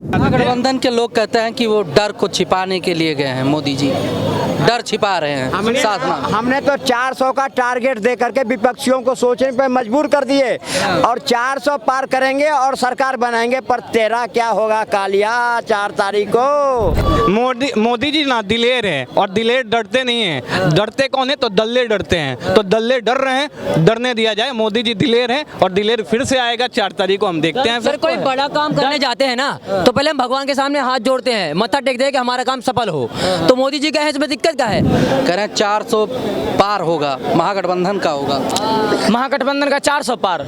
गठबंधन के लोग कहते हैं कि वो डर को छिपाने के लिए गए हैं, मोदी जी डर छिपा रहे हैं। हमने तो 400 का टारगेट दे करके विपक्षियों को सोचने पे मजबूर कर दिए और 400 पार करेंगे और सरकार बनाएंगे, पर तेरा क्या होगा कालिया 4 तारीख को। मोदी जी ना दिलेर है और दिलेर डरते नहीं हैं। डरते कौन है? तो दल्ले डरते हैं। तो दल्ले डर रहे हैं, डरने दिया जाए। मोदी जी दिलेर हैं और दिलेर फिर से आएगा 4 तारीख को, हम देखते हैं। सर कोई बड़ा काम करने जाते हैं ना तो पहले हम भगवान के सामने हाथ जोड़ते हैं, मत्था टेकते हैं कि हमारा काम सफल हो। तो मोदी जी का है इसमें दिक्कत क्या है? कह रहे हैं 400 पार होगा, महागठबंधन का होगा। महागठबंधन का 400 पार।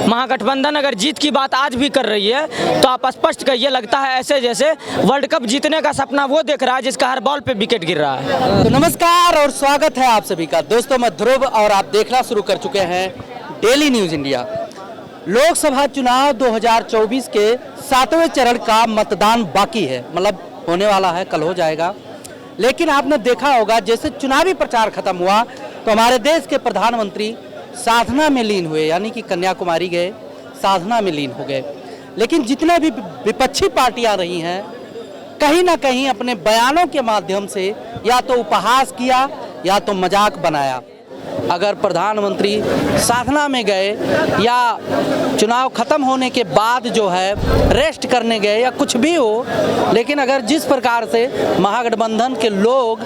महागठबंधन अगर जीत की बात आज भी कर रही है तो आप स्पष्ट कहिए, लगता है ऐसे जैसे वर्ल्ड कप जीतने का सपना वो देख रहा है जिसका हर बॉल पे विकेट गिर रहा है। तो नमस्कार और स्वागत है आप सभी का। दोस्तों मैं ध्रुव और आप देखना शुरू कर चुके हैं डेली न्यूज इंडिया। लोकसभा चुनाव 2024 के 7वें चरण का मतदान बाकी है, मतलब होने वाला है, कल हो जाएगा। लेकिन आपने देखा होगा जैसे चुनावी प्रचार खत्म हुआ तो हमारे देश के प्रधानमंत्री साधना में लीन हुए, यानी कि कन्याकुमारी गए, साधना में लीन हो गए। लेकिन जितने भी विपक्षी पार्टियां रही हैं, कहीं ना कहीं अपने बयानों के माध्यम से या तो उपहास किया या तो मजाक बनाया। अगर प्रधानमंत्री साधना में गए या चुनाव खत्म होने के बाद जो है रेस्ट करने गए या कुछ भी हो, लेकिन अगर जिस प्रकार से महागठबंधन के लोग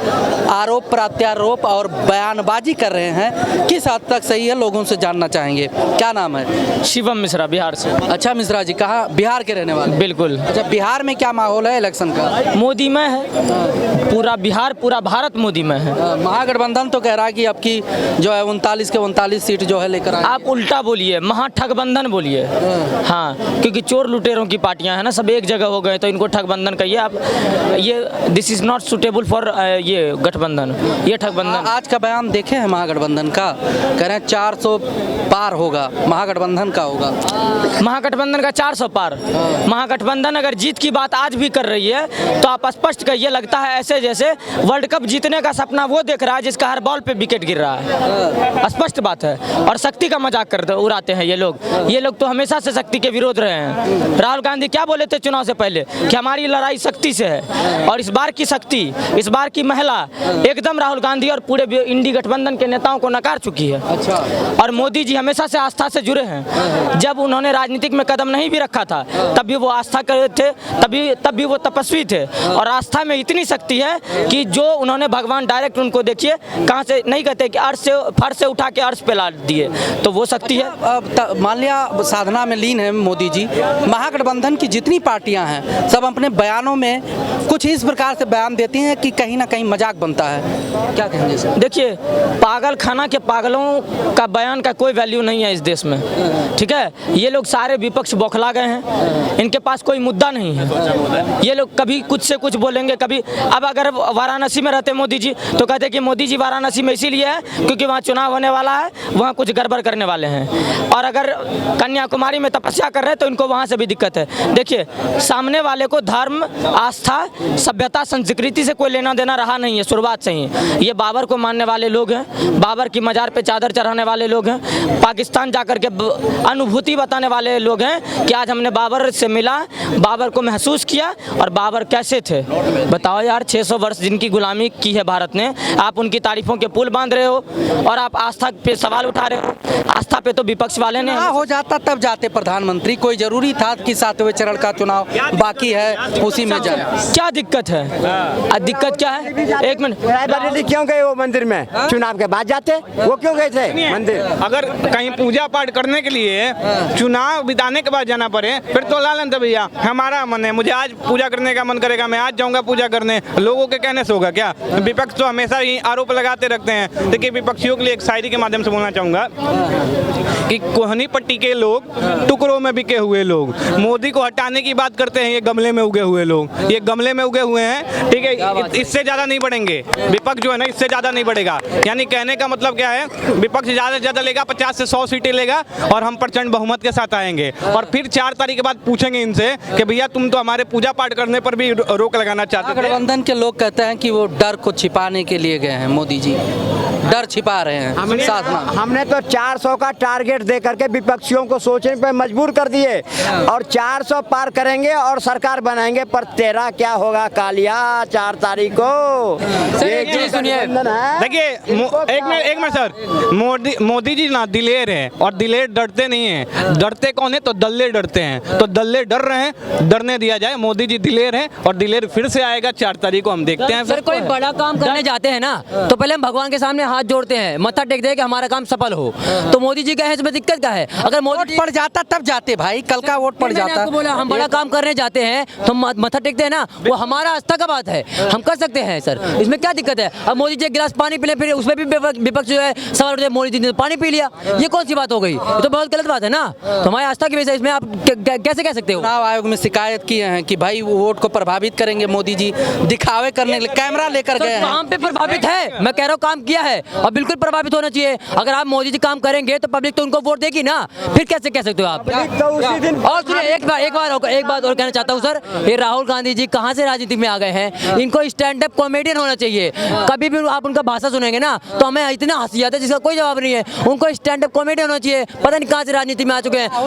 आरोप प्रत्यारोप और बयानबाजी कर रहे हैं, किस हद तक सही है, लोगों से जानना चाहेंगे। क्या नाम है? शिवम मिश्रा, बिहार से। अच्छा मिश्रा जी, कहाँ? बिहार के रहने वाले? बिल्कुल। अच्छा, बिहार में क्या माहौल है इलेक्शन का? मोदी में है, पूरा बिहार पूरा भारत मोदी में है। महागठबंधन तो कह रहा है कि अब की जो है 39 के 39 सीट जो है लेकर आए। आप उल्टा बोलिए, महाठगबंधन बोलिए। हाँ, क्योंकि चोर लुटेरों की पार्टियां हैं ना, सब एक जगह हो गए तो इनको ठगबंधन कहिए आप। ये this is not suitable for ये गठबंधन, ये ठगबंधन। आज का बयान देखे हैं महागठबंधन का, कह रहे हैं 400 पार होगा, महागठबंधन का होगा। महागठबंधन का 400 पार। महागठबंधन अगर जीत की बात आज भी कर रही है तो आप स्पष्ट कहिए, लगता है ऐसे जैसे वर्ल्ड कप जीतने का सपना वो देख रहा है जिसका हर बॉल पे विकेट गिर रहा है। स्पष्ट बात है। और शक्ति का मजाक कर उड़ाते हैं ये लोग। ये लोग तो हमेशा से शक्ति के विरोध रहे हैं। राहुल गांधी क्या बोले थे चुनाव से पहले कि हमारी लड़ाई शक्ति से है, और इस बार की शक्ति, इस बार की महिला एकदम राहुल गांधी और पूरे इंडी गठबंधन के नेताओं को नकार चुकी है। अच्छा। और मोदी जी हमेशा से आस्था से जुड़े हैं। जब उन्होंने राजनीतिक में कदम नहीं भी रखा था तब भी वो आस्था करे थे, तब भी वो तपस्वी थे। और आस्था में इतनी शक्ति है कि जो उन्होंने भगवान डायरेक्ट उनको देखिए कहाँ से नहीं कहते कि अर्श से फर्श से उठा के अर्श पे ला दिए, तो वो शक्ति है। अब मान लिया साधना में लीन है मोदी जी, महागठबंधन की जितनी पार्टियां हैं सब अपने बयानों में कुछ इस प्रकार से बयान देती हैं कि कहीं ना कहीं मजाक बनता है। क्या कहेंगे सर? देखिए, पागल खाना के पागलों का बयान का कोई वैल्यू नहीं है इस देश में, ठीक है। ये लोग सारे विपक्ष बौखला गए हैं, इनके पास कोई मुद्दा नहीं है। ये लोग कभी कुछ से कुछ बोलेंगे, कभी। अब अगर वाराणसी में रहते मोदी जी तो कहते कि मोदी जी वाराणसी में इसीलिए है क्योंकि वहाँ चुनाव होने वाला है, वहाँ कुछ गड़बड़ करने वाले हैं। और अगर कन्याकुमारी में तपस्या कर रहे हैं तो इनको वहाँ से भी दिक्कत है। देखिए, सामने वाले को धर्म, आस्था, सभ्यता, संस्कृति से कोई लेना देना रहा नहीं है शुरुआत से ही। ये बाबर को मानने वाले लोग हैं, बाबर की मजार पे चादर चढ़ाने वाले लोग हैं, पाकिस्तान जाकर के अनुभूति बताने वाले लोग हैं कि आज हमने बाबर से मिला, बाबर को महसूस किया और बाबर कैसे थे। बताओ यार, 600 वर्ष जिनकी गुलामी की है भारत ने, आप उनकी तारीफों के पुल बांध रहे हो और आप आस्था पे सवाल उठा रहे हो। आस्था पे तो विपक्ष वाले ने हो जाता तब जाते प्रधानमंत्री, कोई जरूरी था कि 7वें चरण का चुनाव बाकी है उसी में जाए? क्या दिक्कत है? दिक्कत क्या है? एक मिनट, रायबरेली क्यों गए वो मंदिर में? चुनाव के बाद जाते, वो क्यों गए थे मंदिर? अगर कहीं पूजा पाठ करने के लिए चुनाव बिताने के बाद जाना पड़े फिर तो ला लेते भैया। हमारा मन है, मुझे आज पूजा करने का मन करेगा, मैं आज जाऊंगा पूजा करने। लोगों के कहने से होगा क्या? विपक्ष तो हमेशा ही आरोप लगाते रखते हैं। देखिए, विपक्षियों के लिए एक शायरी के माध्यम से बोलना चाहूंगा कि कोहनी पट्टी के लोग, टुकड़ों में बिके हुए लोग, मोदी को हटाने की बात करते हैं। ये गमले में उगे हुए लोग, ये गमले में उगे हुए हैं, ठीक है। इससे ज्यादा नहीं बढ़ेंगे विपक्ष जो है ना, इससे ज्यादा नहीं बढ़ेगा। यानी कहने का मतलब क्या है, विपक्ष ज्यादा से ज्यादा लेगा, 50 से 100 सीटें लेगा और हम प्रचंड बहुमत के साथ आएंगे। और फिर 4 तारीख के बाद पूछेंगे इनसे कि भैया तुम तो हमारे पूजा पाठ करने पर भी रोक लगाना चाहते थे। गठबंधन के लोग कहते हैं कि वो डर को छिपाने के लिए गए हैं मोदी जी। डर छिपा रहे हैं साधना। हमने तो 400 का टारगेट दे करके विपक्षियों को सोचने पे मजबूर कर दिए और 400 पार करेंगे और सरकार बनाएंगे, पर तेरा क्या होगा कालिया 4 तारीख को। एक चीज सुनिए, देखिए एक मिनट सर, मोदी जी ना दिलेर है और दिलेर डरते नहीं हैं। डरते कौन है? तो दल्ले डरते हैं। तो दल्ले डर रहे हैं, डरने दिया जाए। मोदी जी दिलेर हैं और दिलेर फिर से आएगा 4 तारीख को, हम देखते हैं। सर कोई बड़ा काम करने जाते हैं ना तो पहले हम भगवान के सामने हाथ जोड़ते हैं, मत्था टेकते हैं कि हमारा काम सफल हो। तो मोदी जी का है इसमें दिक्कत क्या है? अगर मोदी जी पड़ जाता तब जाते भाई, कल का वोट पड़ मैंने जाता। आपको बोला हम बड़ा काम करने जाते हैं तो मत्था टेकते हैं ना, वो हमारा आस्था का बात है, हम कर सकते हैं सर, इसमें क्या दिक्कत है? अब मोदी जी एक गिलास पानी पी ले, फिर उसमें भी विपक्ष जो है सवाल उठे, मोदी जी ने पानी पी लिया, ये कौन सी बात हो गई? ये तो बहुत गलत बात है ना। तो हमारी आस्था की वजह से इसमें आप कैसे कह सकते हो? चुनाव आयोग में शिकायत किए हैं कि भाई वो वोट को प्रभावित करेंगे मोदी जी, दिखावे करने के लिए कैमरा लेकर गए हैं। काम पे प्रभावित है, मैं कह रहा हूँ काम किया है और बिल्कुल प्रभावित होना चाहिए। अगर आप मोदी जी काम करेंगे तो पब्लिक तो उनको वोट देगी ना, फिर कैसे कह सकते हो आप? तो उसी दिन और सुनिए एक बात और कहना चाहता हूँ सर, ये राहुल गांधी जी कहाँ से राजनीति में आ गए हैं? इनको स्टैंड अप कॉमेडियन होना चाहिए। कभी भी आप उनका भाषा सुनेंगे ना तो हमें इतना हंसी आता है जिसका कोई जवाब नहीं है। उनको स्टैंड अप कॉमेडियन होना चाहिए, पता नहीं कहाँ से राजनीति में आ चुके हैं।